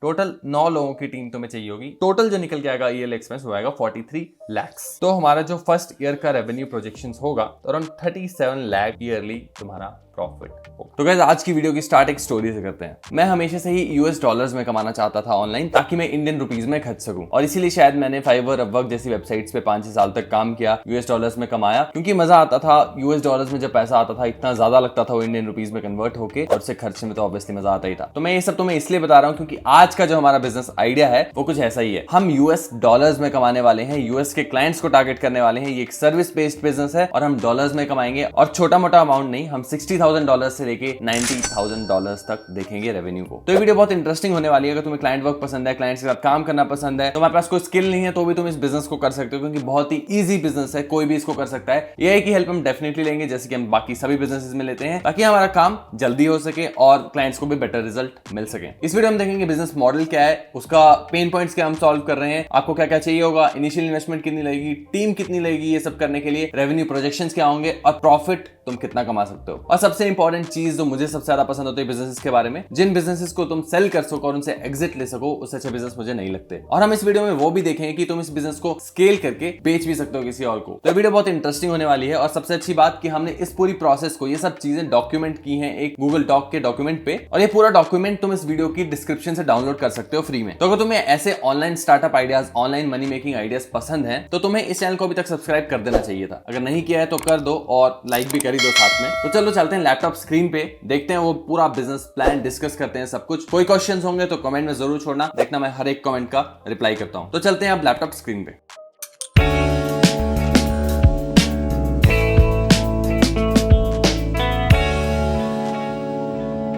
Total 9 लोगों की team तुम्हें चाहिए होगी। टोटल जो निकल के आएगा ईयरली एक्सपेंस वो आएगा 43 lakhs। तो हमारा जो फर्स्ट ईयर का रेवेन्यू प्रोजेक्शन होगा तो अराउंड 37 लाख ईयरली तुम्हारा प्रॉफिट होगा। तो गाइस आज की वीडियो की स्टार्ट एक स्टोरी से करते हैं। मैं हमेशा से ही यूएस डॉलर्स में कमाना चाहता था ऑनलाइन, ताकि मैं इंडियन रुपीज में खर्च सकूं, और इसीलिए शायद मैंने फाइवर, अपवर्क जैसी वेबसाइट्स पे 5-6 साल तक काम किया, यूएस डॉलर्स में कमाया, क्योंकि मजा आता था। यूएस डॉलर्स में जब पैसा आता था इतना ज्यादा लगता था वो इंडियन रुपीज में कन्वर्ट होके, और उसे खर्चने में तो ऑब्वियसली मजा आता ही था। तो मैं ये सब तुम्हें इसलिए बता रहा हूँ क्योंकि आज का जो हमारा बिजनेस आइडिया है वो कुछ ऐसा ही है। हम यूएस डॉलर्स में कमाने वाले हैं, यूएस के क्लाइंट्स को टारगेट करने वाले हैं। ये एक सर्विस बेस्ड बिजनेस है और हम डॉलर्स में कमाएंगे, और छोटा मोटा अमाउंट नहीं, हम $60,000 से लेके $90,000 तक देखेंगे रेवेन्यू को। तो ये वीडियो बहुत इंटरेस्टिंग होने वाली है। अगर तुम्हें क्लाइंट वर्क पसंद है, क्लाइंट्स के साथ काम करना पसंद है, तुम्हारे पास कोई स्किल नहीं है तो भी तुम इस बिजनेस को कर सकते हो, क्योंकि बहुत ही इजी बिजनेस है, कोई भी इसको कर सकता है। एआई की हेल्प हम डेफिनेटली लेंगे, जैसे कि हम बाकी सभी बिजनेसेस में लेते हैं, ताकि हमारा काम जल्दी हो सके और क्लाइंट्स को भी बेटर रिजल्ट मिल सके। इस वीडियो में देखेंगे बिजनेस मॉडल क्या है, उसका पेन पॉइंट्स क्या हम सॉल्व कर रहे हैं, आपको क्या क्या चाहिए होगा, इनिशियल इन्वेस्टमेंट कितनी लगेगी, टीम कितनी लगेगी, ये सब करने के लिए रेवेन्यू प्रोजेक्शंस क्या होंगे, और प्रॉफिट तुम कितना कमा सकते हो। और सबसे इंपॉर्टेंट चीज जो मुझे सबसे ज्यादा पसंद होती है बिजनेसेस के बारे में, जिन बिजनेसेस को तुम सेल कर सको और उनसे एग्जिट ले सको, उससे अच्छे बिजनेस मुझे नहीं लगते। और हम इस वीडियो में वो भी देखेंगे कि तुम इस बिजनेस को स्केल करके बेच भी सकते हो किसी और को। तो वीडियो बहुत इंटरेस्टिंग होने वाली है, और सबसे अच्छी बात कि हमने इस पूरी प्रोसेस को, ये सब चीजें डॉक्यूमेंट की हैं एक गूगल डॉक के डॉक्यूमेंट पे, और ये पूरा डॉक्यूमेंट तुम इस वीडियो की डिस्क्रिप्शन से डाउनलोड कर सकते हो फ्री में। तो अगर तुम्हें ऐसे online startup ideas, online money making ideas पसंद है तो तुम्हें इस चैनल को अभी तक सब्सक्राइब कर देना चाहिए था। अगर नहीं किया है तो कर दो, और लाइक भी कर ही दो साथ में। तो चलो चलते हैं लैपटॉप स्क्रीन पे, देखते हैं वो पूरा बिजनेस प्लान, डिस्कस करते हैं सब कुछ। कोई क्वेश्चंस होंगे तो कमेंट में जरूर छोड़ना, देखना मैं हर एक कमेंट का रिप्लाई करता हूं। तो चलते हैं अब लैपटॉप स्क्रीन पे।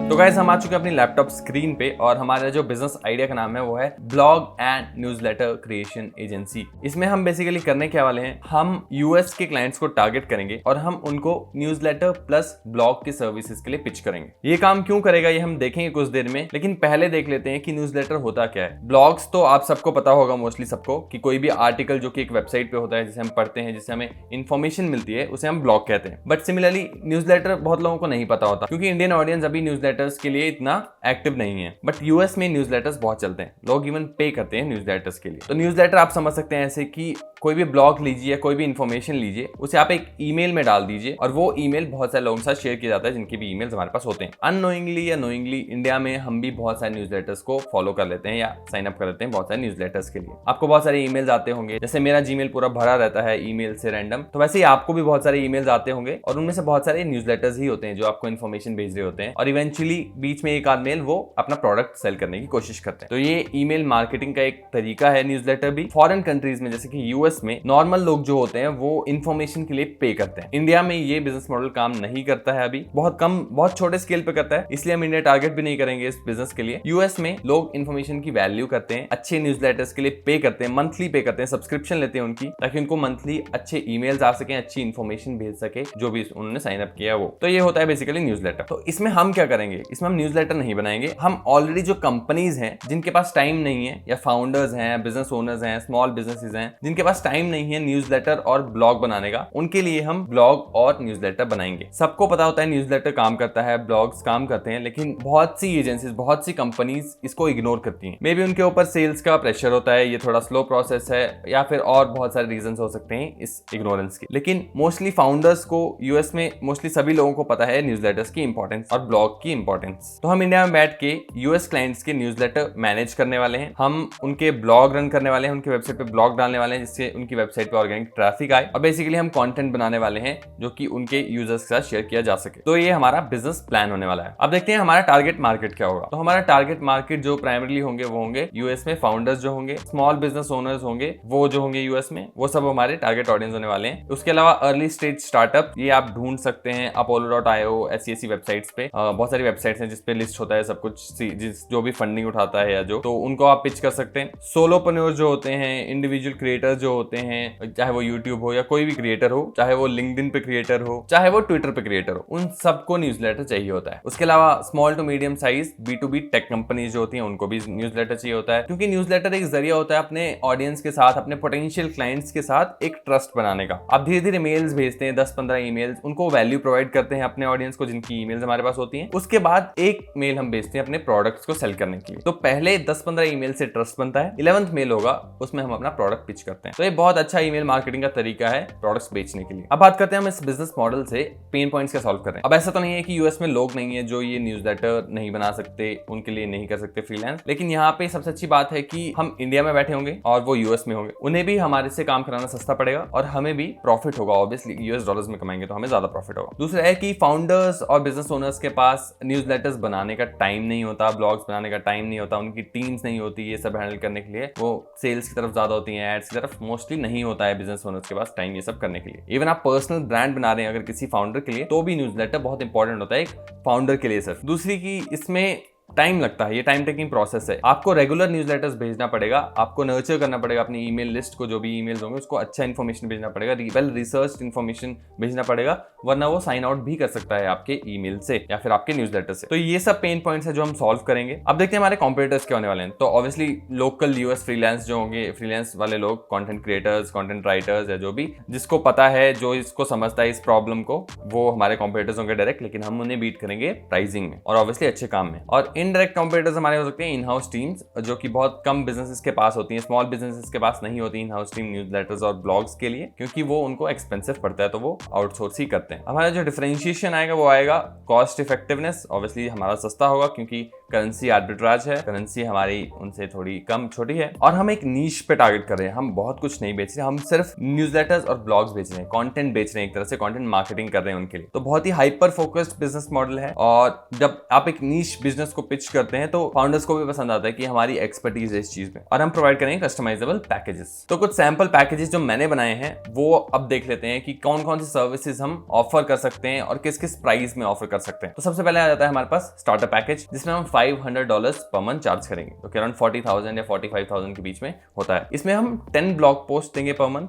तो गाइस हम आ चुके हैं अपनी लैपटॉप स्क्रीन पे, और हमारा जो बिजनेस आइडिया का नाम है वो है blog and newsletter creation agency. इसमें हम बेसिकली करने क्या वाले हैं, हम यूएस के क्लाइंट्स को टारगेट करेंगे और हम उनको न्यूज़लेटर प्लस ब्लॉग की सर्विसेज के लिए पिच करेंगे। ये काम क्यों करेगा ये हम देखेंगे कुछ देर में, लेकिन पहले देख लेते हैं कि न्यूज़लेटर होता क्या है। ब्लॉग्स तो आप सबको पता होगा, मोस्टली सबको, कि कोई भी आर्टिकल जो कि एक वेबसाइट पे होता है, जिसे हम पढ़ते हैं, जिससे हमें इंफॉर्मेशन मिलती है, उसे हम ब्लॉग कहते हैं। बट सिमिलरली न्यूज़लेटर बहुत लोगों को नहीं पता होता, क्योंकि इंडियन ऑडियंस अभी न्यूज़लेटर के लिए इतना एक्टिव नहीं है। बट यूएस में न्यूज़लेटर्स बहुत चलते हैं, लोग इवन पे करते हैं न्यूज़लेटर्स के लिए। तो न्यूज़लेटर आप समझ सकते हैं ऐसे कि कोई भी ब्लॉग लीजिए या कोई भी इंफॉर्मेशन लीजिए, उसे आप एक ईमेल में डाल दीजिए, और वो ईमेल बहुत सारे लोगों के साथ शेयर किया जाता है, जिनके भी ईमेल्स हमारे पास होते हैं। अननोइंगली या नोइंगली इंडिया में हम भी बहुत सारे न्यूज़लेटर्स को फॉलो कर लेते हैं या साइन अप कर लेते हैं बहुत सारे न्यूज़लेटर्स के लिए। आपको बहुत सारे ईमेल्स आते होंगे, जैसे मेरा जीमेल पूरा भरा रहता है ईमेल से रैंडम, तो वैसे ही आपको भी बहुत सारे ईमेल्स आते होंगे, और उनमें से बहुत सारे न्यूज़लेटर्स ही होते हैं जो आपको इन्फॉर्मेशन भेज रहे होते हैं, और इवेंचुअली बीच में एक आध मेल वो अपना प्रोडक्ट सेल करने की कोशिश करते हैं। तो ये ईमेल मार्केटिंग का एक तरीका है न्यूज़लेटर भी। फॉरेन कंट्रीज में, जैसे कि यूएस में, नॉर्मल लोग जो होते हैं वो इंफॉर्मेशन के लिए पे करते हैं। इंडिया में ये बिजनेस मॉडल काम नहीं करता है, अभी बहुत कम, बहुत छोटे स्केल पे करता है, इसलिए हम इंडिया टारगेट भी नहीं करेंगे इस बिजनेस के लिए। यूएस में लोग इंफॉर्मेशन की वैल्यू करते हैं, अच्छे न्यूज़लेटर्स के लिए पे करते हैं, मंथली पे करते हैं, सब्सक्रिप्शन लेते हैं उनकी, ताकि उनको मंथली अच्छे ईमेल्स आ सके, अच्छी इंफॉर्मेशन भेज सके जो भी उन्होंने साइन अप किया वो। तो ये होता है बेसिकली न्यूज़लेटर। तो इसमें हम क्या करेंगे, इसमें हम न्यूज़लेटर नहीं बनाएंगे, हम ऑलरेडी जो कंपनीज हैं जिनके पास टाइम नहीं है, या फाउंडर्स हैं, बिजनेस ओनर्स हैं, स्मॉल बिजनेसेस हैं, जिनके पास टाइम नहीं है न्यूज़लेटर और ब्लॉग बनाने का, उनके लिए हम ब्लॉग और न्यूज़लेटर बनाएंगे। सबको पता होता है न्यूज़लेटर काम करता है, ब्लॉग्स काम करते हैं, लेकिन बहुत सी एजेंसीज, बहुत सी कंपनीज इसको इग्नोर करती हैं। मे बी उनके ऊपर सेल्स का प्रेशर होता है, ये थोड़ा स्लो प्रोसेस है, या फिर और बहुत सारे रीजंस हो सकते हैं इस इग्नोरेंस के। लेकिन मोस्टली फाउंडर्स को, यूएस में मोस्टली सभी लोगों को पता है न्यूज़लेटर्स की इंपॉर्टेंस और ब्लॉग की इंपॉर्टेंस। तो हम इंडिया में बैठ के यूएस क्लाइंट्स के न्यूज़लेटर मैनेज करने वाले हैं, हम उनके ब्लॉग रन करने वाले हैं, उनके वेबसाइट पे ब्लॉग डालने वाले हैं, जिससे उनकी वेबसाइट पे ऑर्गेनिक ट्रैफिक आए, और बेसिकली हम कंटेंट बनाने वाले हैं जो कि उनके यूजर्स के साथ शेयर किया जा सके। तो ये हमारा बिजनेस प्लान होने वाला है। अब देखते हैं हमारा टारगेट मार्केट क्या होगा। तो हमारा टारगेट मार्केट जो प्राइमरीली होंगे वो होंगे यूएस में फाउंडर्स जो होंगे, स्मॉल बिजनेस ओनर्स होंगे, वो जो होंगे यूएस में, वो सब हमारे टारगेट ऑडियंस होने वाले हैं। उसके अलावा अर्ली स्टेज स्टार्टअप, ये आप ढूंढ सकते हैं apollo.io, ऐसी वेबसाइट्स पे, बहुत सारी वेबसाइट्स हैं जिसपे लिस्ट होता है सब कुछ, जो भी फंडिंग उठाता है या जो, तो उनको आप पिच कर सकते हैं। सोलोप्रेन्योर जो होते हैं, इंडिविजुअल क्रिएटर्स जो होते हैं, चाहे वो यूट्यूब हो या कोई भी क्रिएटर हो, चाहे वो लिंक्डइन पे क्रिएटर हो, चाहे वो ट्विटर पे क्रिएटर हो, उन सबको न्यूज़लेटर चाहिए होता है। उसके अलावा small to medium size B2B tech companies जो होती हैं, उनको भी न्यूज़लेटर चाहिए होता है, क्योंकि न्यूज़लेटर एक जरिया होता है अपने ऑडियंस के साथ, अपने पोटेंशियल क्लाइंट्स के साथ एक ट्रस्ट बनाने का। आप धीरे धीरे मेल्स भेजते हैं, 10-15 ईमेल्स, उनको वैल्यू प्रोवाइड करते हैं अपने ऑडियंस को, जिनकी ईमेल्स हमारे पास होती हैं। उसके बाद एक मेल हम भेजते हैं अपने प्रोडक्ट्स को सेल करने के लिए। तो पहले 10-15 ईमेल से ट्रस्ट बनता है, 11th मेल होगा उसमें हम अपना प्रोडक्ट पिच करते हैं। तो ये बहुत अच्छा ईमेल मार्केटिंग का तरीका है प्रोडक्ट्स बेचने के लिए। अब बात करते हैं हम इस बिजनेस मॉडल से पेन पॉइंट्स का सॉल्व कर रहे हैं। अब ऐसा तो नहीं है कि यूएस में लोग नहीं है जो ये न्यूज़लेटर नहीं बना सकते, उनके लिए नहीं कर सकते फ्रीलांस, लेकिन यहाँ पे सबसे अच्छी बात है कि हम इंडिया में बैठे होंगे और वो यूएस में होंगे, उन्हें भी हमारे से काम कराना सस्ता पड़ेगा और हमें भी प्रॉफिट होगा। ऑब्वियसली यूएस डॉलर्स में कमाएंगे तो हमें ज्यादा प्रॉफिट होगा। दूसरा है कि फाउंडर्स और बिजनेस ओनर्स के पास न्यूज़लेटर्स बनाने का टाइम नहीं होता, ब्लॉग्स बनाने का टाइम नहीं होता, उनकी टीम्स नहीं होती ये सब हैंडल करने के लिए, वो सेल्स की तरफ ज्यादा होती है, एड्स की तरफ मोस्टली नहीं होता है बिजनेस ओनर्स के पास टाइम ये सब करने के लिए। इवन आप पर्सनल ब्रांड बना रहे हैं अगर किसी फाउंडर के लिए तो भी न्यूज़लेटर बहुत इंपॉर्टेंट होता है एक फाउंडर के लिए सिर्फ। दूसरी की इसमें टाइम लगता है, ये टाइम टेकिंग प्रोसेस है। आपको रेगुलर न्यूज़लेटर्स भेजना पड़ेगा, आपको नर्चर करना पड़ेगा अपनी ईमेल लिस्ट को, जो भी ईमेल्स होंगे उसको अच्छा इन्फॉर्मेशन भेजना पड़ेगा, वेल रिसर्च इन्फॉर्मेशन भेजना पड़ेगा, वरना वो साइन आउट भी कर सकता है आपके ईमेल से या फिर आपके न्यूज़लेटर से। तो ये सब पेन पॉइंट्स है जो हम सॉल्व करेंगे। अब देखते हैं हमारे कॉम्पिटिटर्स क्या होने वाले हैं। तो ऑब्वियसली लोकल यूएस फ्रीलांस जो होंगे, फ्रीलांस वाले लोग, कंटेंट क्रिएटर्स, कंटेंट राइटर्स या जो भी जिसको पता है, जो इसको समझता है इस प्रॉब्लम को, वो हमारे कॉम्पिटिटर्स होंगे डायरेक्ट, लेकिन हम उन्हें बीट करेंगे प्राइसिंग में और ऑब्वियसली अच्छे काम में। और इनडायरेक्ट कॉम्पिटिटर्स हमारे हो सकते हैं इन हाउस टीम्स, जो कि बहुत कम बिजनेसेस के पास होती हैं, स्मॉल बिजनेसेस के पास नहीं होती इन हाउस टीम न्यूज़लेटर्स और ब्लॉग्स के लिए, क्योंकि वो उनको एक्सपेंसिव पड़ता है तो वो आउटसोर्स ही करते हैं। हमारा जो डिफरेंशिएशन आएगा वो आएगा कॉस्ट इफेक्टिवनेस। ऑब्वियसली हमारा सस्ता होगा क्योंकि करेंसी आर्बिट्राज है, करेंसी हमारी उनसे थोड़ी कम छोटी है और हम एक नीश पे टारगेट कर रहे हैं। हम बहुत कुछ नहीं बेच रहे, हम सिर्फ न्यूज़लेटर्स और ब्लॉग्स बेच रहे हैं, कंटेंट बेच रहे हैं, एक तरह से कंटेंट मार्केटिंग कर रहे हैं उनके लिए। तो बहुत ही हाइपर फोकस्ड बिजनेस मॉडल है और जब आप एक नीश बिजनेस को पिच करते हैं तो फाउंडर्स को भी पसंद आता है कि हमारी एक्सपर्टीज है इस चीज में। और हम प्रोवाइड करेंगे कस्टमाइजेबल पैकेजेस। तो कुछ सैंपल पैकेजेस जो मैंने बनाए हैं वो अब देख लेते हैं कि कौन कौन सी सर्विसेज हम ऑफर कर सकते हैं और किस किस प्राइस में ऑफर कर सकते हैं। तो सबसे पहले आ जाता है हमारे पास स्टार्टर पैकेज, जिसमें हम $500 पर मंथ चार्ज करेंगे, तो अराउंड 40,000 या 45,000 के बीच में होता है। इसमें हम 10 ब्लॉग पोस्ट देंगे पर मंथ,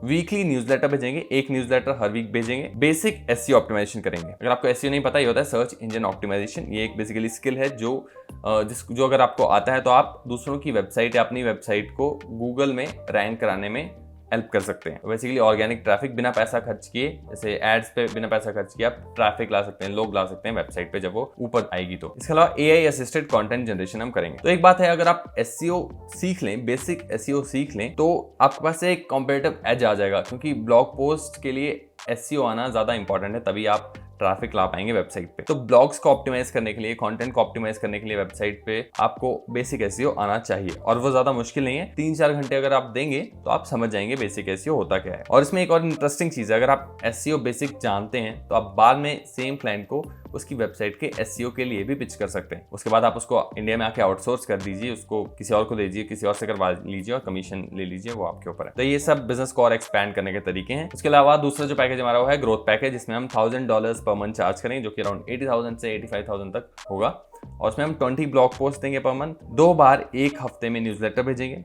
वीकली न्यूज़लेटर भेजेंगे, एक न्यूज़लेटर हर वीक भेजेंगे, बेसिक एसईओ ऑप्टिमाइजेशन करेंगे। अगर आपको एसईओ नहीं पता, ये होता है सर्च इंजन ऑप्टिमाइजेशन। ये एक बेसिकली स्किल है जो अगर आपको आता है तो आप दूसरों की वेबसाइट या अपनी वेबसाइट को गूगल में रैंक कराने में हेल्प कर सकते हैं। बेसिकली ऑर्गेनिक ट्रैफिक बिना पैसा खर्च किए, जैसे एड्स पे बिना पैसा खर्च किए आप ट्रैफिक ला सकते हैं, लोग ला सकते हैं वेबसाइट पे जब वो ऊपर आएगी तो। इसके अलावा एआई असिस्टेड कंटेंट जनरेशन हम करेंगे। तो एक बात है, अगर आप एसईओ सीख लें, बेसिक एसईओ सीख लें, तो आपके पास एक कॉम्पिटिटिव एज आ जाएगा, क्योंकि ब्लॉग पोस्ट के लिए एसईओ आना ज्यादा इंपॉर्टेंट है, तभी आप ट्रैफिक ला पाएंगे वेबसाइट पे। तो ब्लॉग्स को ऑप्टिमाइज करने के लिए, कंटेंट को ऑप्टिमाइज करने के लिए वेबसाइट पे आपको बेसिक एसईओ आना चाहिए और वो ज्यादा मुश्किल नहीं है। 3-4 घंटे अगर आप देंगे तो आप समझ जाएंगे बेसिक एसईओ होता क्या है। और इसमें एक और इंटरेस्टिंग चीज है, अगर आप एसईओ बेसिक जानते हैं तो आप बाद में सेम क्लाइंट को उसकी वेबसाइट के एसईओ के लिए भी पिच कर सकते हैं। उसके बाद आप उसको इंडिया में आके आउटसोर्स कर दीजिए, उसको किसी और को दे दीजिए, किसी और से करवा लीजिए और कमीशन ले लीजिए, वो आपके ऊपर है। तो ये सब बिजनेस को और एक्सपैंड करने के तरीके हैं। उसके अलावा दूसरा जो पैकेज हमारा वो है ग्रोथ पैकेज, जिसमें हम $1,000 पर मंथ चार्ज करेंगे, जो कि अराउंड 80,000 से 85,000 तक होगा। और उसमें हम 20 ब्लॉग पोस्ट देंगे पर मंथ, 2 बार एक हफ्ते में न्यूज़लेटर भेजेंगे,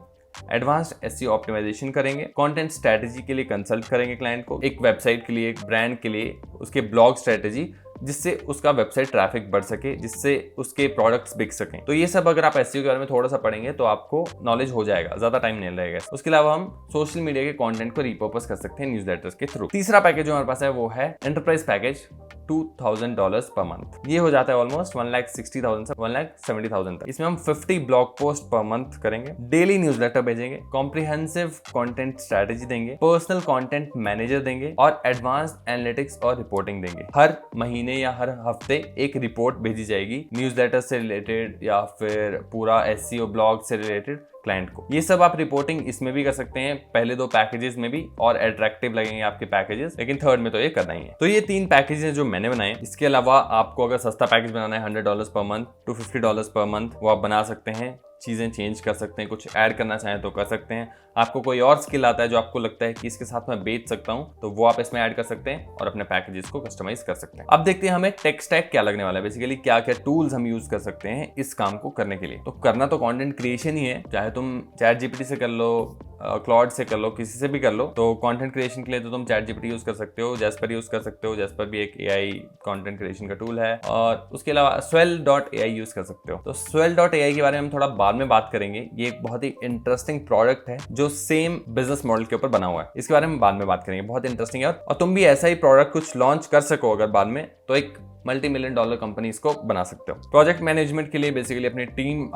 एडवांस्ड एसईओ ऑप्टिमाइजेशन करेंगे, कंटेंट स्ट्रेटजी के लिए कंसल्ट करेंगे क्लाइंट को, एक वेबसाइट के लिए, एक ब्रांड के लिए उसके ब्लॉग स्ट्रेटजी, जिससे उसका वेबसाइट ट्रैफिक बढ़ सके, जिससे उसके प्रोडक्ट्स बिक सकें। तो ये सब अगर आप एसईओ के बारे में थोड़ा सा पढ़ेंगे तो आपको नॉलेज हो जाएगा, ज्यादा टाइम नहीं लगेगा। उसके अलावा हम सोशल मीडिया के कंटेंट को रिपर्पस कर सकते हैं न्यूज़लेटर्स के थ्रू। तीसरा पैकेज जो हमारे पास है वो है एंटरप्राइज पैकेज, $2,000 पर मंथ। ये हो जाता है ऑलमोस्ट 1,60,000 से 1,70,000 तक। इसमें हम 50 ब्लॉग पोस्ट पर मंथ करेंगे, डेली न्यूज़लेटर भेजेंगे, कॉम्प्रिहेंसिव कंटेंट स्ट्रेटजी देंगे, पर्सनल कंटेंट मैनेजर देंगे और एडवांस्ड एनालिटिक्स और रिपोर्टिंग देंगे। हर महीने या हर हफ्ते एक रिपोर्ट भेजी जाएगी न्यूज़लेटर से रिलेटेड या फिर पूरा एसईओ ब्लॉग से रिलेटेड क्लाइंट को। ये सब आप रिपोर्टिंग इसमें भी कर सकते हैं, पहले 2 पैकेजेस में भी, और अट्रैक्टिव लगेंगे आपके पैकेजेस, लेकिन थर्ड में तो ये करना ही है। तो ये 3 पैकेजेस जो मैंने बनाए। इसके अलावा आपको अगर सस्ता पैकेज बनाना है $100 per month to $50 per month, वो आप बना सकते हैं, चीजें चेंज कर सकते हैं, कुछ ऐड करना चाहें तो कर सकते हैं। आपको कोई और स्किल आता है जो आपको लगता है कि इसके साथ मैं बेच सकता हूं, तो वो आप इसमें ऐड कर सकते हैं और अपने पैकेजेस को कस्टमाइज कर सकते हैं। अब देखते हैं हमें टेक स्टैक क्या लगने वाला है, बेसिकली क्या क्या टूल्स हम यूज कर सकते हैं इस काम को करने के लिए। तो करना तो कंटेंट क्रिएशन ही है, चाहे तुम चैट जीपीटी से कर लो, क्लॉड से कर लो, किसी से भी कर लो। तो कंटेंट क्रिएशन के लिए तो तुम चैट जीपीटी यूज कर सकते हो, जैस्पर यूज कर सकते हो, जैस्पर भी एक एआई कंटेंट क्रिएशन का टूल है, और उसके अलावा swell.ai यूज कर सकते हो। तो swell.ai के बारे में हम थोड़ा बाद में बात करेंगे। ये एक बहुत ही इंटरेस्टिंग प्रोडक्ट है जो सेम बिजनेस मॉडल के ऊपर बना हुआ है, इसके बारे में बाद में बात करेंगे, बहुत इंटरेस्टिंग है। और तुम भी ऐसा ही प्रोडक्ट कुछ लॉन्च कर सको अगर बाद में, तो एक मल्टी मिलियन डॉलर कंपनीज को बना सकते हो। प्रोजेक्ट मैनेजमेंट के लिए बेसिकली अपनी टीम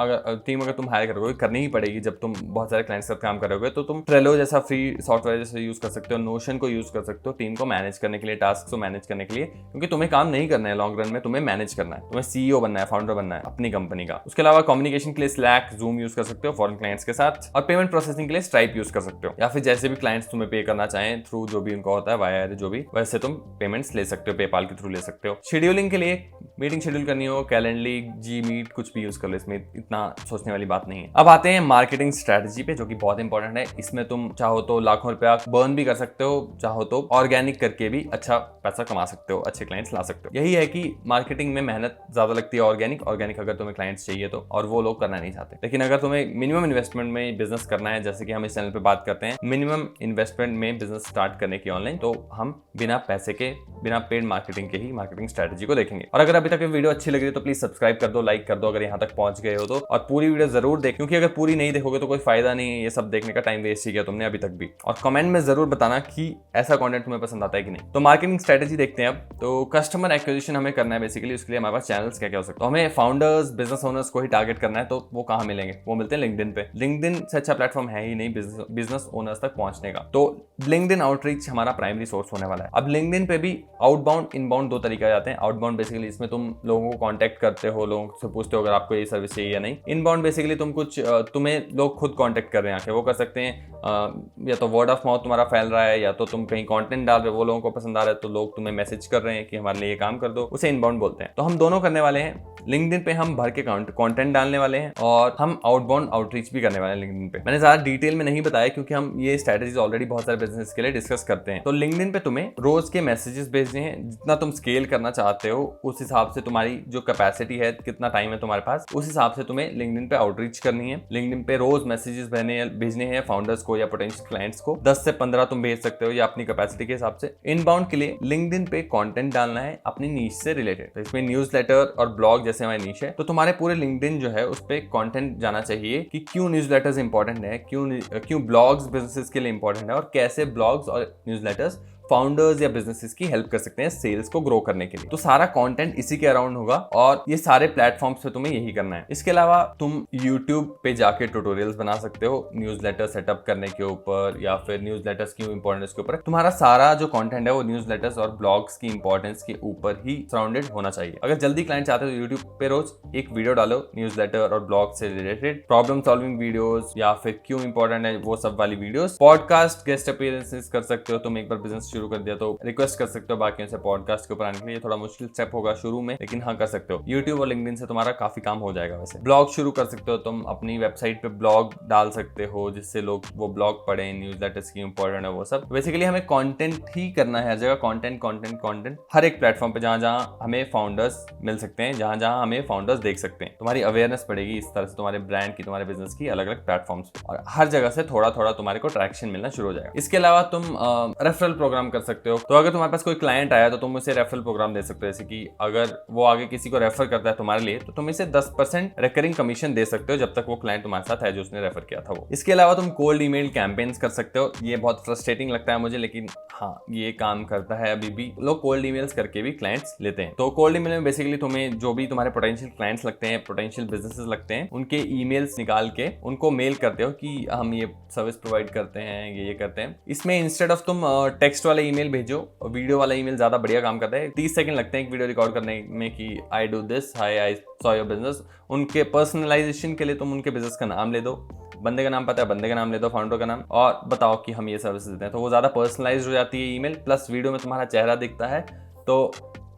अगर तुम हायर करोगे, करनी ही पड़ेगी जब तुम बहुत सारे क्लाइंट्स के साथ काम करोगे, तो तुम ट्रेलो जैसा फ्री सॉफ्टवेयर जैसे यूज कर सकते हो, नोशन को यूज कर सकते हो टीम को मैनेज करने के लिए, टास्क को मैनेज करने के लिए, क्योंकि तुम्हें काम नहीं करना है लॉन्ग रन में, तुम्हें मैनेज करना है, तुम्हें सीईओ बनना है, फाउंडर बनना है अपनी कंपनी का। उसके अलावा कम्युनिकेशन के लिए स्लैक, जूम यूज कर सकते हो फॉरेन क्लाइंट्स के साथ, और पेमेंट प्रोसेसिंग के लिए स्ट्राइप यूज कर सकते हो, या फिर जैसे भी क्लाइंट्स तुम्हें पे करना चाहें थ्रू जो भी उनका होता है वाया जो भी, वैसे तुम पेमेंट्स ले सकते हो, पेपाल के थ्रू ले सकते हो। शेड्यूलिंग के लिए मीटिंग शेड्यूल करनी हो, कैलेंडली, जी मीट, कुछ भी यूज कर लो, इसमें इतना सोचने वाली बात नहीं है। अब आते हैं मार्केटिंग स्ट्रेटजी पे, जो कि बहुत इंपॉर्टेंट है। इसमें तुम चाहो तो लाखों रुपया बर्न भी कर सकते हो, चाहो तो ऑर्गेनिक करके भी अच्छा पैसा कमा सकते हो, अच्छे क्लाइंट्स ला सकते हो। यही है कि मार्केटिंग में मेहनत ज्यादा लगती है ऑर्गेनिक अगर तुम्हें क्लाइंट्स चाहिए तो, और वो लोग करना नहीं चाहते। लेकिन अगर तुम्हें मिनिमम इन्वेस्टमेंट में बिजनेस करना है, जैसे कि हम इस चैनल पे बात करते हैं मिनिमम इन्वेस्टमेंट में बिजनेस स्टार्ट करने की ऑनलाइन, तो हम बिना पैसे के, बिना पेड मार्केटिंग के ही मार्केटिंग स्ट्रेटजी को देखेंगे। और अगर अभी तक वीडियो अच्छी लगी तो प्लीज सब्सक्राइब कर दो, लाइक कर दो अगर यहाँ तक पहुंच गए हो तो, और पूरी वीडियो जरूर देख, क्योंकि अगर पूरी नहीं देखोगे तो कोई फायदा नहीं है, ये सब देखने का टाइम वेस्ट ही किया तुमने अभी तक भी। और कमेंट में जरूर बताना कि ऐसा कंटेंट तुम्हें पसंद आता है कि नहीं। तो मार्केटिंग स्ट्रेटजी देखते हैं अब। तो कस्टमर एक्विजिशन हमें करना है बेसिकली, उसके लिए हमारे पास चैनल्स क्या क्या हो सकते हैं। तो हमें फाउंडर्स, बिजनेस ओनर्स को ही टारगेट करना है, तो वो कहाँ मिलेंगे? वो मिलते हैं लिंक्डइन पे। लिंक्डइन से अच्छा प्लेटफॉर्म है ही नहीं बिजनेस ओनर्स तक पहुंचने का, तो लिंक्डइन आउटरीच हमारा प्राइमरी सोर्स होने वाला है। अब लिंक्डइन पे भी आउटबाउंड, इनबाउंड दो तरीके आ जाते हैं। आउटबाउंड बेसिकली इसमें तुम लोगों को कांटेक्ट करते हो, लोगों से पूछते हो अगर आपको ये सर्विस चाहिए या नहीं। इनबाउंड बेसिकली तुम्हें लोग खुद कांटेक्ट कर रहे हैं, वो कर सकते हैं या तो वर्ड ऑफ माउथ तुम्हारा फैल रहा है, या तो तुम कहीं कंटेंट डाल रहे हो, वो लोगों को पसंद आ रहा है तो लोग तुम्हें मैसेज कर रहे हैं कि हमारे लिए ये काम कर दो, उसे इनबाउंड बोलते हैं। तो हम दोनों करने वाले हैं। लिंक्डइन पे हम भर के कंटेंट डालने वाले हैं, और हम आउटबाउंड आउटरीच भी करने वाले हैं लिंक्डइन पे। मैंने ज्यादा डिटेल में नहीं बताया क्योंकि हम ये स्ट्रेटजीज ऑलरेडी बहुत सारे बिजनेस के लिए डिस्कस करते हैं। तो लिंक्डइन पे तुम्हें रोज के मैसेजेस भेजने हैं, जितना तुम स्केल करना चाहते हो उस हिसाब से, तुम्हारी जो कैपेसिटी है, कितना टाइम है तुम्हारे पास, उस हिसाब से तुम्हें लिंक्डइन पे आउटरीच करनी है। लिंक्डइन पे रोज मैसेजेस भेजने हैं फाउंडर्स को या पोटेंशियल क्लाइंट्स को, 10 से 15 तुम भेज सकते हो या अपनी कैपेसिटी के हिसाब से। इनबाउंड के लिए लिंक्डइन पे कंटेंट डालना है अपनी नीश से रिलेटेड, तो इसमें न्यूज़लेटर और ब्लॉग जैसे हमारी नीश है, तो तुम्हारे पूरे लिंक्डइन जो है उस पे कंटेंट जाना चाहिए कि क्यों न्यूज़लेटर्स इंपॉर्टेंट है, क्यों ब्लॉग्स बिजनेसेस के लिए इंपॉर्टेंट है, और कैसे ब्लॉग्स और न्यूज़लेटर्स फाउंडर्स या बिजनेसेस की हेल्प कर सकते हैं सेल्स को ग्रो करने के लिए। तो सारा कंटेंट इसी के अराउंड होगा, और ये सारे प्लेटफॉर्म्स पे तुम्हें यही करना है। इसके अलावा तुम YouTube पे जाके ट्यूटोरियल्स बना सकते हो न्यूज़लेटर सेटअप करने के ऊपर, या फिर न्यूज़लेटर्स क्यों इंपॉर्टेंट के ऊपर। तुम्हारा सारा जो कंटेंट है वो न्यूज़लेटर्स और ब्लॉग्स की इंपॉर्टेंस के ऊपर ही सराउंडेड होना चाहिए। अगर जल्दी क्लाइंट चाहते हो तो YouTube पे रोज एक वीडियो डालो न्यूज़लेटर और ब्लॉग से रिलेटेड, प्रॉब्लम सॉल्विंग वीडियोस या फिर क्यों इंपॉर्टेंट है वो सब वाली वीडियोस। पॉडकास्ट, गेस्ट अपीयरेंसेस कर सकते हो। तुम एक बार बिजनेस शुरू कर दिया तो रिक्वेस्ट कर सकते हो बाकियों से पॉडकास्ट के ऊपर आने के लिए। थोड़ा मुश्किल स्टेप होगा शुरू में, लेकिन हाँ कर सकते हो। यूट्यूब और लिंक्डइन से तुम्हारा काफी काम हो जाएगा। वैसे ब्लॉग शुरू कर सकते हो, तुम अपनी वेबसाइट पे ब्लॉग डाल सकते हो जिससे लोग वो ब्लॉग पढ़ें, न्यूज़लेटर्स की इंपॉर्टेंट है वो सब। बेसिकली हमें कंटेंट ही करना है हर जगह, कंटेंट हर एक प्लेटफॉर्म पे जहां जहां हमें फाउंडर्स मिल सकते हैं, जहां जहां हमें फाउंडर्स देख सकते हैं। तुम्हारी अवेयरनेस बढ़ेगी इस तरह से तुम्हारे ब्रांड की, तुम्हारे बिजनेस की अलग अलग प्लेटफॉर्म्स पे, और हर जगह से थोड़ा थोड़ा तुम्हारे को ट्रैक्शन मिलना शुरू हो जाएगा। इसके अलावा तुम रेफरल प्रोग्राम कर सकते हो। तो अगर तुम्हारे पास कोई क्लाइंट आया तो तुम उसे रेफरल प्रोग्राम दे सकते हो, जैसे कि अगर वो आगे किसी को रेफर करता है तुम्हारे लिए तो तुम इसे 10% रिकरिंग कमीशन दे सकते हो जब तक वो क्लाइंट तुम्हारे साथ है जो उसने रेफर किया था वो। इसके अलावा तुम कोल्ड ईमेल कैंपेन्स कर सकते हो। ये बहुत फ्रस्ट्रेटिंग लगता है मुझे, लेकिन हाँ ये काम करता है। अभी भी लोग कोल्ड ईमेल्स करके भी क्लाइंट्स लेते हैं। तो कोल्ड ईमेल में बेसिकली तुम्हें जो भी तुम्हारे पोटेंशियल क्लाइंट्स लगते हैं, पोटेंशियल बिजनेसेस लगते हैं, उनके ईमेल्स निकाल के उनको मेल करते हो कि हम ये सर्विस प्रोवाइड करते हैं, ये करते हैं। इसमें इंस्टेड ऑफ तुम टेक्स्ट वाला ईमेल भेजो, वीडियो वाला ईमेल ज्यादा बढ़िया काम करता है। 30 सेकंड लगते हैं एक वीडियो रिकॉर्ड करने में कि I do this, hi I saw your business. उनके पर्सनलाइजेशन के लिए तुम उनके बिजनेस का नाम ले दो, बंदे का नाम पता है बंदे का नाम ले दो, फाउंडर का नाम, और बताओ कि हम ये सर्विस देते हैं। तो वो ज़्यादा पर्सनलाइज हो जाती है ईमेल, प्लस वीडियो में तुम्हारा चेहरा दिखता है तो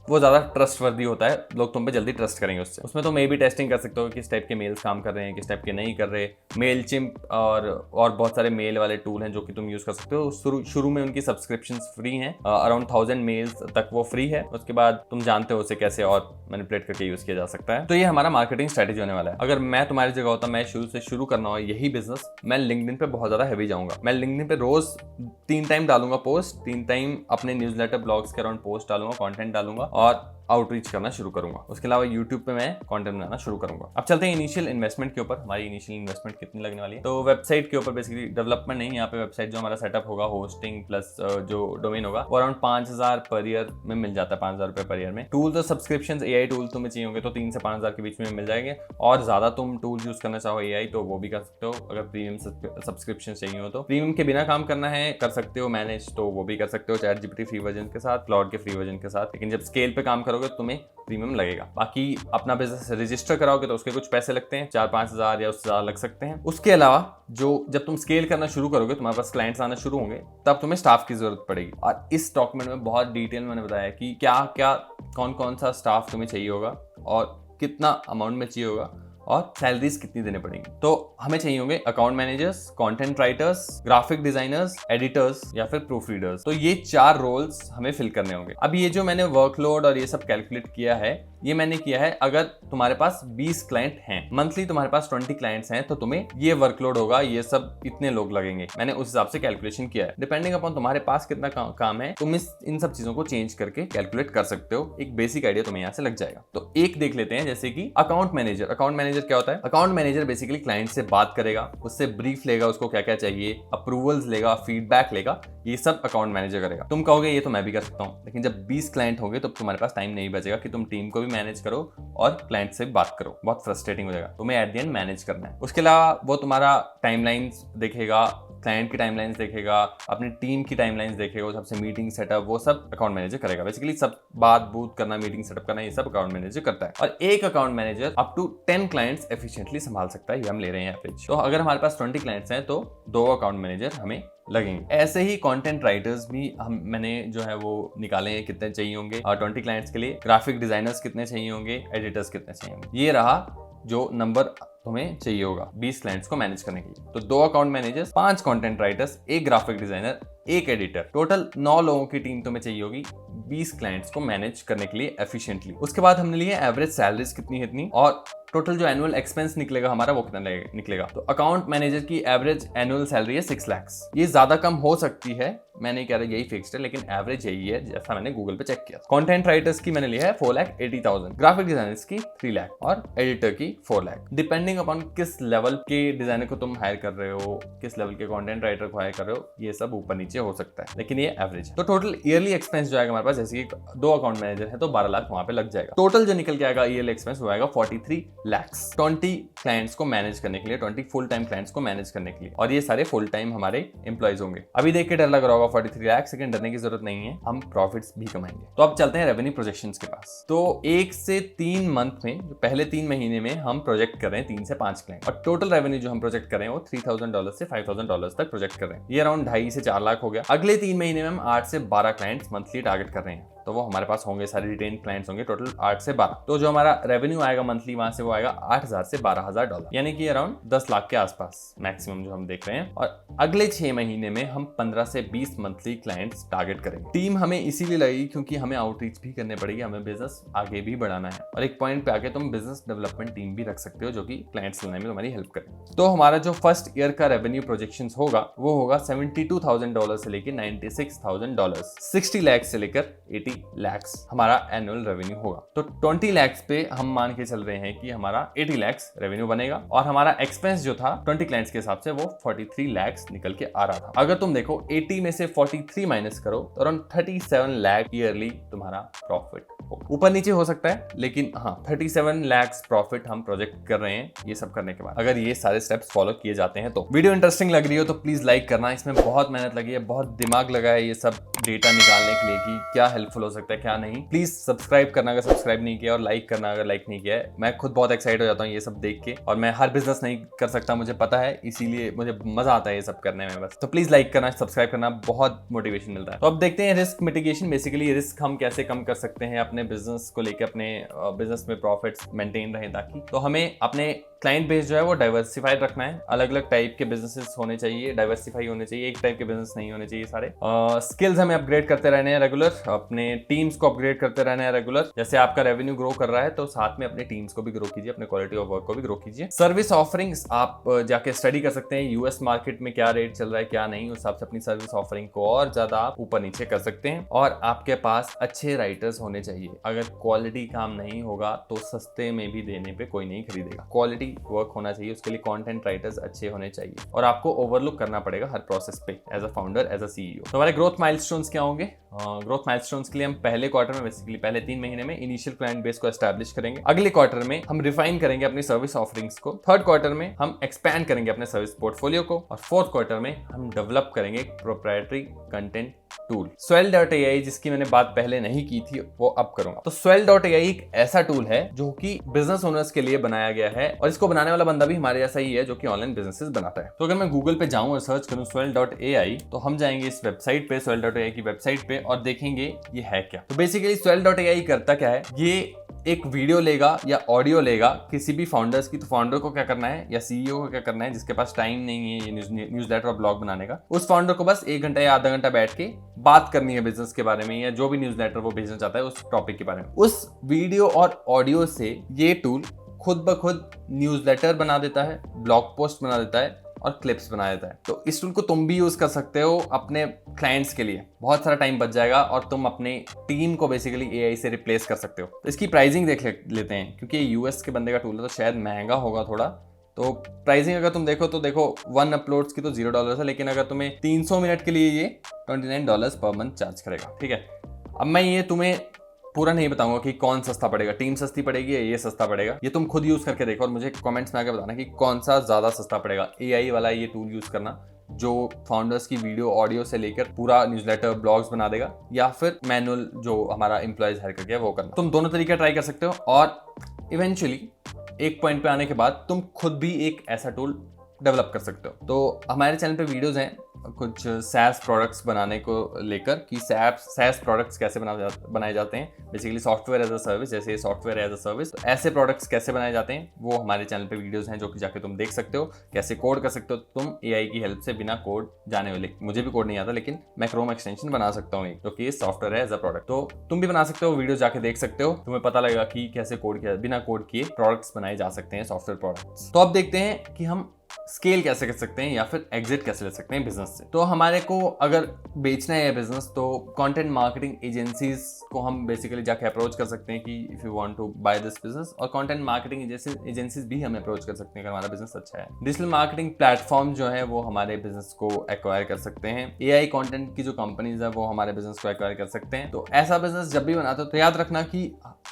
वो ज़्यादा ट्रस्टवर्दी होता है, लोग तुम पे जल्दी ट्रस्ट करेंगे उससे। उसमें तुम भी टेस्टिंग कर सकते हो कि किस टाइप के मेल्स काम कर रहे हैं, किस टाइप के नहीं कर रहे। मेल चिम्प और बहुत सारे मेल वाले टूल हैं जो कि तुम यूज़ कर सकते हो। शुरू में उनकी सब्सक्रिप्शंस फ्री हैं, अराउंड 1000 मेल्स तक वो फ्री है। उसके बाद तुम जानते हो उसे कैसे और मैनिपुलेट करके यूज़ किया जा सकता है। तो ये हमारा मार्केटिंग स्ट्रेटेजी होने वाला है। अगर मैं तुम्हारी जगह होता, मैं शुरू से शुरू करना हो यही बिजनेस, मैं लिंक्डइन पे बहुत ज़्यादा हैवी जाऊँगा। मैं लिंक्डइन पे रोज 3 टाइम डालूंगा पोस्ट, 3 टाइम अपने न्यूज़लेटर ब्लॉग्स के अराउंड पोस्ट डालूंगा, कंटेंट डालूंगा, और आउटरीच करना शुरू करूंगा। उसके अलावा यूट्यूब पे मैं कंटेंट बनाना शुरू करूंगा। अब चलते हैं इनिशियल इन्वेस्टमेंट के ऊपर। हमारी इनिशियल इन्वेस्टमेंट कितनी लगने वाली है? तो वेबसाइट के ऊपर बेसिकली डेवलपमेंट नहीं, यहाँ पे वेबसाइट जो हमारा सेटअप होगा, होस्टिंग प्लस जो डोमेन होगा, वो अराउंड 5,000 पर ईयर में मिल जाता है, 5,000 रुपए पर ईयर में। टूल तो सब्सक्रिप्शन AI टूल तुम्हें चाहिए होंगे तो 3 से 5,000 के बीच में मिल जाएंगे, और ज्यादा तुम टूल यूज करना चाहो AI तो वो भी कर सकते हो। अगर प्रीमियम सब्सक्रिप्शन चाहिए हो तो प्रीमियम के बिना काम करना है कर सकते हो मैनेज, तो वो भी कर सकते हो ChatGPT फ्री वर्जन के साथ, क्लाउड के फ्री वर्जन के साथ। लेकिन जब स्केल पे काम करोगे तुम्हें प्रीमियम लगेगा। बाकी अपना बिजनेस रजिस्टर कराओगे तो उसके कुछ पैसे लगते हैं, 4-5 हज़ार या उससे ज्यादा लग सकते हैं। उसके अलावा जो जब तुम स्केल करना शुरू करोगे, तुम्हारे पास क्लाइंट्स आना शुरू होंगे, तब तुम्हें स्टाफ की जरूरत पड़ेगी। और इस डॉक्यूमेंट में बहुत डिटेल मैंने बताया कि क्या क्या कौन कौन सा स्टाफ तुम्हें चाहिए होगा और कितना अमाउंट में चाहिए होगा और सैलरीज कितनी देने पड़ेंगी। तो हमें चाहिए होंगे account managers, content writers, graphic designers, editors या फिर प्रूफ रीडर्स। तो ये 4 रोल्स हमें फिल करने होंगे। अब ये जो मैंने वर्कलोड और ये सब कैलकुलेट किया है, ये मैंने किया है अगर तुम्हारे पास 20 क्लाइंट हैं, मंथली तुम्हारे पास 20 क्लाइंट्स हैं, तो तुम्हें ये वर्कलोड होगा, ये सब इतने लोग लगेंगे। मैंने उस हिसाब से कैलकुलेशन किया है। डिपेंडिंग अपॉन तुम्हारे पास कितना काम है, तुम इन सब चीजों को चेंज करके कैलकुलेट कर सकते हो। एक बेसिक आइडिया तुम्हें यहाँ से लग जाएगा। तो एक देख लेते हैं, जैसे कि अकाउंट मैनेजर। अकाउंट मैनेजर क्या होता है? अकाउंट मैनेजर बेसिकली क्लाइंट से बात करेगा, उससे ब्रीफ लेगा, उसको क्या क्या चाहिए, अप्रूवल्स लेगा, फीडबैक लेगा, ये सब अकाउंट मैनेजर करेगा। तुम कहोगे ये तो मैं भी कर सकता हूँ, लेकिन जब 20 क्लाइंट होंगे तो तुम्हारे पास टाइम नहीं बचेगा कि तुम टीम को भी मैनेज करो और क्लाइंट से बात करो। बहुत फ्रस्ट्रेटिंग हो जाएगा, तुम्हें एट द एंड मैनेज करना है। उसके अलावा वो तुम्हारा टाइमलाइंस देखेगा, क्लाइंट की टाइमलाइंस देखेगा, अपनी टीम की टाइमलाइंस देखेगा, वो सबसे मीटिंग सेटअप, वो सब अकाउंट मैनेजर करेगा। बेसिकली सब बात बूत करना, मीटिंग सेटअप करना, ये सब अकाउंट मैनेजर करता है। और एक account manager up to 10 clients efficiently संभाल सकता है, ये हम ले रहे हैं एवरेज। तो अगर हमारे पास 20 क्लाइंट्स हैं तो 2 अकाउंट मैनेजर हमें लगेंगे। ऐसे ही कंटेंट राइटर्स भी मैंने जो है वो निकाले हैं कितने चाहिए होंगे, और 20 क्लाइंट्स के लिए ग्राफिक डिजाइनर्स कितने चाहिए होंगे, एडिटर्स कितने चाहिए होंगे। ये रहा जो नंबर तुम्हें चाहिए होगा 20 क्लाइंट्स को मैनेज करने के लिए। तो 2 account managers, 5 content writers, 1 graphic designer, 1 editor, total 9 लोगों की टीम तुम्हें चाहिए होगी 20 क्लाइंट्स को मैनेज करने के लिए एफिशिएंटली। उसके बाद हमने लिए एवरेज सैलरीज कितनी और टोटल जो एनुअल एक्सपेंस निकलेगा हमारा वो कितना निकलेगा। तो अकाउंट मैनेजर की एवरेज एनुअल सैलरी है 6 लाख। ये ज्यादा कम हो सकती है, मैं नहीं कह रहा यही फिक्स्ड है, लेकिन एवरेज यही है जैसा मैंने गूगल पे चेक किया। कंटेंट राइटर्स की मैंने लिया है 4,80,000, ग्राफिक डिजाइनर्स की 3 लाख और एडिटर की 4 लाख। डिपेंडिंग अपॉन किस लेवल के डिजाइनर को तुम हायर कर रहे हो, किस लेवल के कंटेंट राइटर को हायर कर रहे हो, ये सब ऊपर नीचे हो सकता है, लेकिन ये एवरेज है। तो टोटल ईयरली एक्सपेंस जो आएगा हमारे पास, जैसे कि 2 अकाउंट मैनेजर है तो 12 लाख वहां पे लग जाएगा। टोटल जो निकल के आएगा ईयरली एक्सपेंस वो आएगा 43 लाख 20 क्लाइंट्स को मैनेज करने के लिए, 20 फुल टाइम क्लाइंट्स को मैनेज करने के लिए, और ये सारे फुल टाइम हमारे एम्प्लॉइज होंगे। अभी देख के डर लग रहा होगा 43 लाख, लेकिन डरने की जरूरत नहीं है, हम प्रॉफिट्स भी कमाएंगे। तो अब चलते हैं रेवेन्यू प्रोजेक्शंस के पास। तो 1 से 3 मंथ में, जो पहले 3 महीने में हम प्रोजेक्ट कर रहे हैं 3 से 5 क्लाइंट, और टोटल रेवेन्यू जो हम प्रोजेक्ट कर रहे हैं वो $3,000 से $5,000 तक प्रोजेक्ट कर रहे हैं। ये अराउंड 2.5 से 4 लाख हो गया। अगले 3 महीने में हम 8 से 12 क्लाइंट्स मंथली टारगेट कर रहे हैं, तो वो हमारे पास होंगे, सारे रिटेन क्लाइंट्स होंगे, टोटल 8 से 12। तो जो हमारा रेवेन्यू आएगा मंथली वहां से वो आएगा $8,000 से $12,000, यानी कि अराउंड 10 लाख के आसपास मैक्सिमम जो हम देख रहे हैं। और अगले 6 महीने में हम 15 से 20 मंथली क्लाइंट्स टारगेट करेंगे। टीम हमें इसीलिए लगेगी क्योंकि हमें आउटरीच भी करने पड़ेगी, हमें बिजनेस आगे भी बढ़ाना है। और एक पॉइंट पे आके तुम बिजनेस डेवलपमेंट टीम भी रख सकते हो जो कि क्लाइंट्स लाने में तुम्हारी हेल्प करे। तो हमारा जो फर्स्ट ईयर का रेवेन्यू प्रोजेक्शन होगा वो होगा $72,000 से लेकर $96,000, 60 लाख से लेकर 80 लाख हमारा एनुअल रेवेन्यू होगा। तो 20 लाख पे हम मान के चल रहे हैं कि हमारा 80 लाख रेवेन्यू बनेगा, और हमारा एक्सपेंस जो था 20 क्लाइंट्स के हिसाब से वो 43 लाख निकल के आ रहा था। अगर तुम देखो 80 में से 43 माइनस करो तो अराउंड 37 लाख ईयरली तुम्हारा प्रॉफिट हो। ऊपर नीचे हो सकता है, लेकिन हाँ 37 लाख प्रॉफिट हम प्रोजेक्ट कर रहे हैं। ये सब करने के बाद अगर ये सारे स्टेप्स फॉलो किए जाते हैं तो वीडियो इंटरेस्टिंग लग रही हो तो प्लीज लाइक करना। इसमें बहुत मेहनत लगी है, बहुत दिमाग लगा है ये सब डेटा निकालने के लिए कि क्या हेल्पफुल हो सकता है क्या नहीं। प्लीज सब्सक्राइब करना अगर सब्सक्राइब नहीं किया, और लाइक करना अगर लाइक नहीं किया है। मैं खुद बहुत एक्साइट हो जाता हूँ ये सब देख के, और मैं हर बिजनेस नहीं कर सकता, मुझे पता है, इसीलिए मुझे मजा आता है ये सब करने में बस। तो प्लीज लाइक करना, सब्सक्राइब करना, बहुत मोटिवेशन मिलता है। तो अब देखते हैं रिस्क मिटिगेशन। बेसिकली रिस्क हम कैसे कम कर सकते हैं अपने बिजनेस को लेकर, अपने बिजनेस में प्रॉफिट्स मेंटेन रहे ताकि। तो हमें अपने क्लाइंट बेस जो है वो डाइवर्सिफाइड रखना है, अलग अलग टाइप के बिजनेसेस होने चाहिए, डाइवर्सिफाई होने चाहिए, एक टाइप के बिजनेस नहीं होने चाहिए सारे। स्किल्स हमें अपग्रेड करते रहने हैं रेगुलर, अपने अपने टीम्स को अपग्रेड करते रहना है रेगुलर। जैसे आपका रेवेन्यू ग्रो कर रहा है तो साथ में अपने टीम्स को भी ग्रो कीजिए, अपने क्वालिटी ऑफ वर्क को भी ग्रो कीजिए। सर्विस ऑफरिंग्स आप जाके स्टडी कर सकते हैं, यूएस मार्केट में क्या रेट चल रहा है क्या नहीं, उस हिसाब से अपनी सर्विस ऑफरिंग को और ज्यादा आप ऊपर नीचे कर सकते हैं। और आपके पास अच्छे राइटर्स होने चाहिए। अगर क्वालिटी काम नहीं होगा तो सस्ते में भी देने पे कोई नहीं खरीदेगा। क्वालिटी वर्क होना चाहिए, उसके लिए कंटेंट राइटर्स अच्छे होने चाहिए और आपको ओवरलुक करना पड़ेगा हर प्रोसेस पे as a founder, as a CEO. तो हमारे ग्रोथ माइलस्टोन्स क्या होंगे? ग्रोथ माइलस्टोन्स के लिए हम पहले क्वार्टर में बेसिकली पहले 3 महीने में इनिशियल क्लाइंट बेस को एस्टैब्लिश करेंगे। अगले क्वार्टर में हम रिफाइन करेंगे अपनी सर्विस ऑफरिंग्स को। थर्ड क्वार्टर में हम एक्सपैंड करेंगे अपने सर्विस पोर्टफोलियो को और फोर्थ क्वार्टर में हम डेवलप करेंगे एक प्रोप्राइटरी कंटेंट टूल Swell.ai, जिसकी मैंने बात पहले नहीं की थी वो अब करूंगा। तो Swell.ai एक ऐसा टूल है जो कि बिजनेस ओनर्स के लिए बनाया गया है और इसको बनाने वाला बंदा भी हमारे जैसा ही है जो कि ऑनलाइन बिजनेसेस बनाता है। तो अगर मैं गूगल पे जाऊं और सर्च करूं Swell.ai तो हम जाएंगे इस वेबसाइट पे, Swell.ai की वेबसाइट पे, और देखेंगे ये है क्या। तो बेसिकली Swell.ai करता क्या है, ये एक वीडियो लेगा या ऑडियो लेगा किसी भी फाउंडर्स की, तो फाउंडर को क्या करना है या सीईओ को क्या करना है जिसके पास टाइम नहीं है ये न्यूज़लेटर और ब्लॉग बनाने का, उस फाउंडर को बस 1 घंटा या आधा घंटा बैठ के बात करनी है बिजनेस के बारे में या जो भी न्यूज़लेटर वो भेजना चाहता है उस टॉपिक के बारे में। उस वीडियो और ऑडियो से ये टूल खुद ब खुद न्यूज़लेटर बना देता है, ब्लॉग पोस्ट बना देता है और क्लिप्स बना देता है। तो इस टूल को तुम भी यूज कर सकते हो अपने क्लाइंट्स के लिए, बहुत सारा टाइम बच जाएगा और तुम अपने टीम को बेसिकली एआई से रिप्लेस कर सकते हो। तो इसकी प्राइसिंग देख लेते हैं, क्योंकि यूएस के बंदे का टूल है तो शायद महंगा होगा थोड़ा। तो प्राइसिंग अगर तुम देखो तो देखो 1 अपलोड्स की तो $0 है, लेकिन अगर तुम्हें 300 मिनट के लिए ये $29 पर मंथ चार्ज करेगा। ठीक है, अब मैं ये तुम्हें पूरा नहीं बताऊंगा कि कौन सस्ता पड़ेगा, टीम सस्ती पड़ेगी या ये सस्ता पड़ेगा, ये तुम खुद यूज करके देखो और मुझे कमेंट्स में आके बताना कि कौन सा ज्यादा सस्ता पड़ेगा। एआई वाला ये टूल यूज करना जो फाउंडर्स की वीडियो ऑडियो से लेकर पूरा न्यूज़लेटर ब्लॉग्स बना देगा, या फिर मैनुअल जो हमारा एम्प्लॉयज हायर करके वो करना। तुम दोनों तरीके ट्राई कर सकते हो और इवेंचुअली एक पॉइंट पे आने के बाद तुम खुद भी एक ऐसा टूल डेवलप कर सकते हो। तो हमारे चैनल पे वीडियोस हैं कुछ SaaS प्रोडक्ट्स बनाने को लेकर कि SaaS प्रोडक्ट्स कैसे बनाए जाते हैं, basically software as a service, जैसे सॉफ्टवेयर एज अ सर्विस, तो ऐसे प्रोडक्ट्स कैसे बनाए जाते हैं वो हमारे चैनल पे वीडियोस हैं जो कि जाके तुम देख सकते हो। कैसे कोड कर सकते हो तुम एआई की हेल्प से बिना कोड जाने वाले। मुझे भी कोड नहीं आता लेकिन मैं क्रोम एक्सटेंशन बना सकता हूँ जो कि सॉफ्टवेयर है एज अ प्रोडक्ट, तो तुम भी बना सकते हो। वीडियो जाके देख सकते हो, तुम्हें पता लगेगा कि कैसे कोड किया बिना कोड किए प्रोडक्ट्स बनाए जा सकते हैं, सॉफ्टवेयर प्रोडक्ट्स। तो अब देखते हैं कि हम स्केल कैसे कर सकते हैं या फिर एग्जिट कैसे ले सकते हैं बिजनेस से। तो हमारे को अगर बेचना है बिजनेस तो कंटेंट मार्केटिंग एजेंसीज को हम बेसिकली जाके अप्रोच कर सकते हैं कि if you want to buy this business, और कंटेंट मार्केटिंग एजेंसीज भी हम अप्रोच कर सकते हैं अगर हमारा बिजनेस अच्छा है। डिजिटल मार्केटिंग प्लेटफॉर्म जो है वो हमारे बिजनेस को एक्वायर कर सकते हैं। एआई कंटेंट की जो कंपनीज है वो हमारे बिजनेस को एक्वायर कर सकते हैं। तो ऐसा बिजनेस जब भी बनाते हो तो याद रखना कि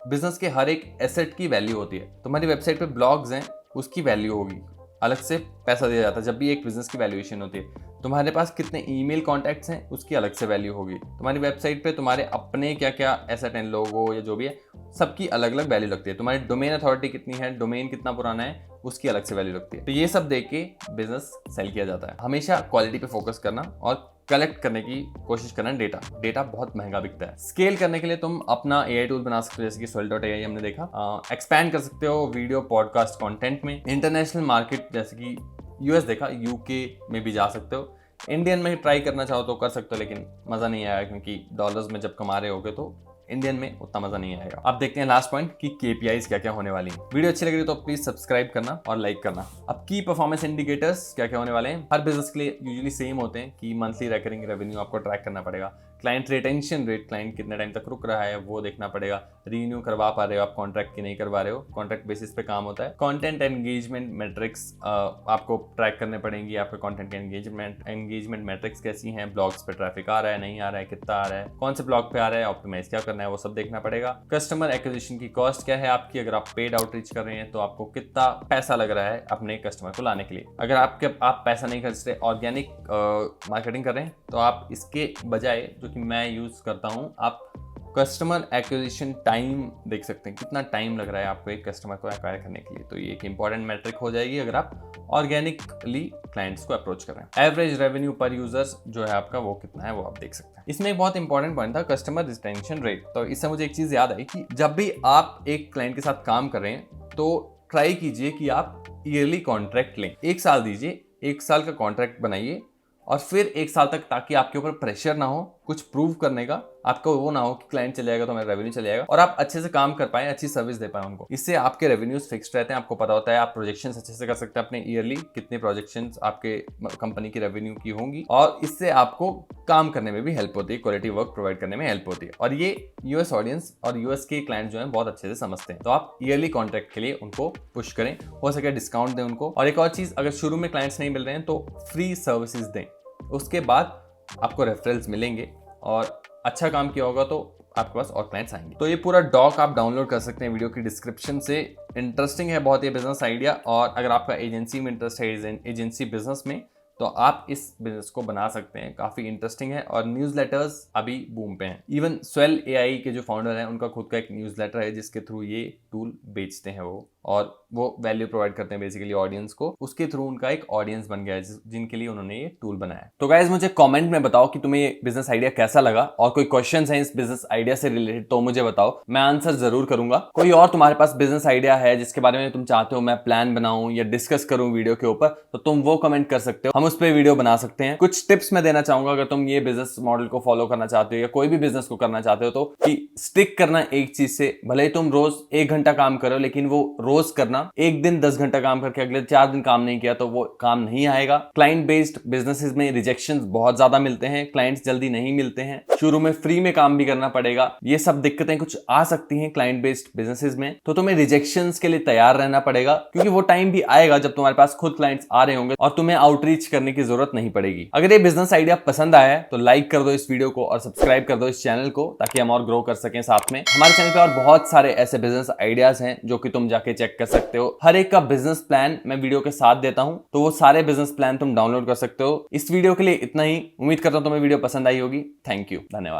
बिजनेस के हर एक एसेट की वैल्यू होती है। तुम्हारी वेबसाइट पे ब्लॉग्स हैं उसकी वैल्यू होगी, अलग से पैसा दिया जाता है जब भी एक बिजनेस की वैल्यूएशन होती है। तुम्हारे पास कितने ईमेल कॉन्टैक्ट्स हैं उसकी अलग से वैल्यू होगी। तुम्हारी वेबसाइट पे तुम्हारे अपने क्या क्या एसेट हैं, लोगो या जो भी है, सबकी अलग अलग वैल्यू लगती है। तुम्हारी डोमेन अथॉरिटी कितनी है, डोमेन कितना पुराना है, उसकी अलग से वैल्यू लगती है। तो ये सब देख के बिजनेस सेल किया जाता है। हमेशा क्वालिटी पे फोकस करना और कलेक्ट करने की कोशिश करना डेटा बहुत महंगा बिकता है। स्केल करने के लिए तुम अपना एआई टूल बना सकते हो, जैसे कि Swell.ai हमने देखा। एक्सपैंड कर सकते हो वीडियो पॉडकास्ट कंटेंट में। इंटरनेशनल मार्केट जैसे कि यूएस देखा, यूके में भी जा सकते हो। इंडियन में ट्राई करना चाहो तो कर सकते हो, लेकिन मजा नहीं आएगा क्योंकि डॉलर्स में जब कमा रहे होगे तो इंडियन में उतना मजा नहीं आएगा। अब देखते हैं लास्ट पॉइंट कि KPIs क्या क्या होने वाली हैं। वीडियो अच्छी लग रही है तो प्लीज सब्सक्राइब करना और लाइक करना। अब की परफॉर्मेंस इंडिकेटर्स क्या क्या होने वाले हैं। हर बिजनेस के लिए यूजुअली सेम होते हैं कि मंथली रिकरिंग रेवेन्यू आपको ट्रैक करना पड़ेगा, क्लाइंट रिटेंशन रेट, क्लाइंट कितने टाइम तक रुक रहा है वो देखना पड़ेगा, रीन्यू करवा पा रहे हो आप कॉन्ट्रैक्ट की नहीं करवा रहे हो, कॉन्ट्रैक्ट बेसिस पे काम होता है। कंटेंट एंगेजमेंट मेट्रिक्स आपको ट्रैक करने पड़ेंगी, आपके कंटेंट के एंगेजमेंट मेट्रिक्स कैसी हैं, ब्लॉग्स पे ट्रैफिक आ रहा है नहीं आ रहा है, कितना आ रहा है, कौन से ब्लॉग पे आ रहा है, ऑप्टिमाइज क्या करना है वो सब देखना पड़ेगा। कस्टमर एक्विजिशन की कॉस्ट क्या है आपकी, अगर आप पेड आउटरीच कर रहे हैं तो आपको कितना पैसा लग रहा है अपने कस्टमर को लाने के लिए। अगर आप पैसा नहीं खर्च रहे, ऑर्गेनिक मार्केटिंग कर रहे हैं, तो आप इसके बजाय जो कि मैं यूज करता हूं, आप कस्टमर एक्विजिशन टाइम देख सकते हैं, कितना टाइम लग रहा है आपको एक कस्टमर को एक्वायर करने के लिए। तो ये एक इंपॉर्टेंट मैट्रिक हो जाएगी अगर आप ऑर्गेनिकली क्लाइंट्स को अप्रोच कर रहे हैं। एवरेज रेवेन्यू पर यूजर्स जो है आपका वो कितना है वो आप देख सकते हैं। इसमें एक बहुत इंपॉर्टेंट पॉइंट था कस्टमर रिटेंशन रेट। तो इससे मुझे एक चीज याद आई कि जब भी आप एक क्लाइंट के साथ काम कर रहे हैं तो ट्राई कीजिए कि आप ईयरली कॉन्ट्रैक्ट लें। 1 साल दीजिए, 1 साल का कॉन्ट्रैक्ट बनाइए और फिर 1 साल तक, ताकि आपके ऊपर प्रेशर ना हो कुछ प्रूव करने का आपका वो ना हो कि क्लाइंट चले जाएगा तो मेरा रेवेन्यू चले जाएगा, और आप अच्छे से काम कर पाए, अच्छी सर्विस दे पाए उनको। इससे आपके रेवेन्यूज फिक्स्ड रहते हैं, आपको पता होता है, आप प्रोजेक्शंस अच्छे से कर सकते हैं अपने ईयरली, कितने प्रोजेक्शंस आपके कंपनी की रेवेन्यू की होंगी, और इससे आपको काम करने में भी हेल्प होती है, क्वालिटी वर्क प्रोवाइड करने में हेल्प होती है। और ये यूएस ऑडियंस और यूएस के क्लाइंट जो है बहुत अच्छे से समझते हैं। तो आप ईयरली कॉन्ट्रैक्ट के लिए उनको पुश करें, हो सके डिस्काउंट दें उनको। और एक और चीज, अगर शुरू में क्लाइंट्स नहीं मिल रहे हैं तो फ्री सर्विसेज दें, उसके बाद आपको रेफरल्स मिलेंगे और अच्छा काम किया होगा तो आपके पास और क्लाइंट्स आएंगे। तो ये पूरा डॉक आप डाउनलोड कर सकते हैं वीडियो की डिस्क्रिप्शन से। इंटरेस्टिंग है बहुत ये बिजनेस आइडिया, और अगर आपका एजेंसी में इंटरेस्ट है, एजेंसी बिजनेस में, तो आप इस बिजनेस को बना सकते हैं। काफी इंटरेस्टिंग है और न्यूज़लेटर्स अभी बूम पे हैं। इवन स्वेल एआई के जो फाउंडर हैं उनका खुद का एक न्यूज़लेटर है जिसके थ्रू ये टूल बेचते हैं वो, और वो वैल्यू प्रोवाइड करते हैं बेसिकली ऑडियंस को। उसके थ्रू उनका एक ऑडियंस बन गया है जिनके लिए उन्होंने ये टूल बनाया है। तो गाइज मुझे कमेंट में बताओ कि तुम्हें ये बिजनेस आइडिया कैसा लगा, और कोई क्वेश्चंस हैं इस बिजनेस आइडिया से रिलेटेड तो मुझे बताओ, मैं आंसर जरूर करूंगा। कोई और तुम्हारे पास बिजनेस आइडिया है जिसके बारे में तुम चाहते हो मैं प्लान बनाऊं या डिस्कस करूं वीडियो के ऊपर, तो तुम वो कमेंट कर सकते हो, हम उस पर वीडियो बना सकते हैं। कुछ टिप्स मैं देना चाहूंगा अगर तुम ये बिजनेस मॉडल को फॉलो करना चाहते हो या कोई भी बिजनेस को करना चाहते हो, तो कि स्टिक करना एक चीज से। भले ही तुम रोज 1 घंटा काम करो, लेकिन वो रोज करना। एक दिन 10 घंटा काम करके अगले 4 दिन काम नहीं किया तो वो काम नहीं आएगा। क्लाइंट बेस्ड बिजनेसेस में रिजेक्शंस बहुत ज्यादा मिलते हैं, क्लाइंट्स जल्दी नहीं मिलते हैं, शुरू में फ्री में काम भी करना पड़ेगा। ये सब दिक्कतें कुछ आ सकती हैं क्लाइंट बेस्ड बिजनेसेस में, तो तुम्हें रिजेक्शंस के लिए तैयार रहना पड़ेगा, क्योंकि वो टाइम भी आएगा जब तुम्हारे पास खुद क्लाइंट्स आ रहे होंगे और तुम्हें आउटरीच करने की जरूरत नहीं पड़ेगी। अगर ये बिजनेस आइडिया पसंद आया है तो लाइक कर दो इस वीडियो को और सब्सक्राइब कर दो इस चैनल को, ताकि हम और ग्रो कर सकें साथ में। हमारे चैनल पे और बहुत सारे ऐसे बिजनेस आइडियाज हैं जो कि तुम जाके चेक कर सकते हो। हर एक का बिजनेस प्लान मैं वीडियो के साथ देता हूं, तो वो सारे बिजनेस प्लान तुम डाउनलोड कर सकते हो। इस वीडियो के लिए इतना ही। उम्मीद करता हूं तुम्हें वीडियो पसंद आई होगी। थैंक यू, धन्यवाद।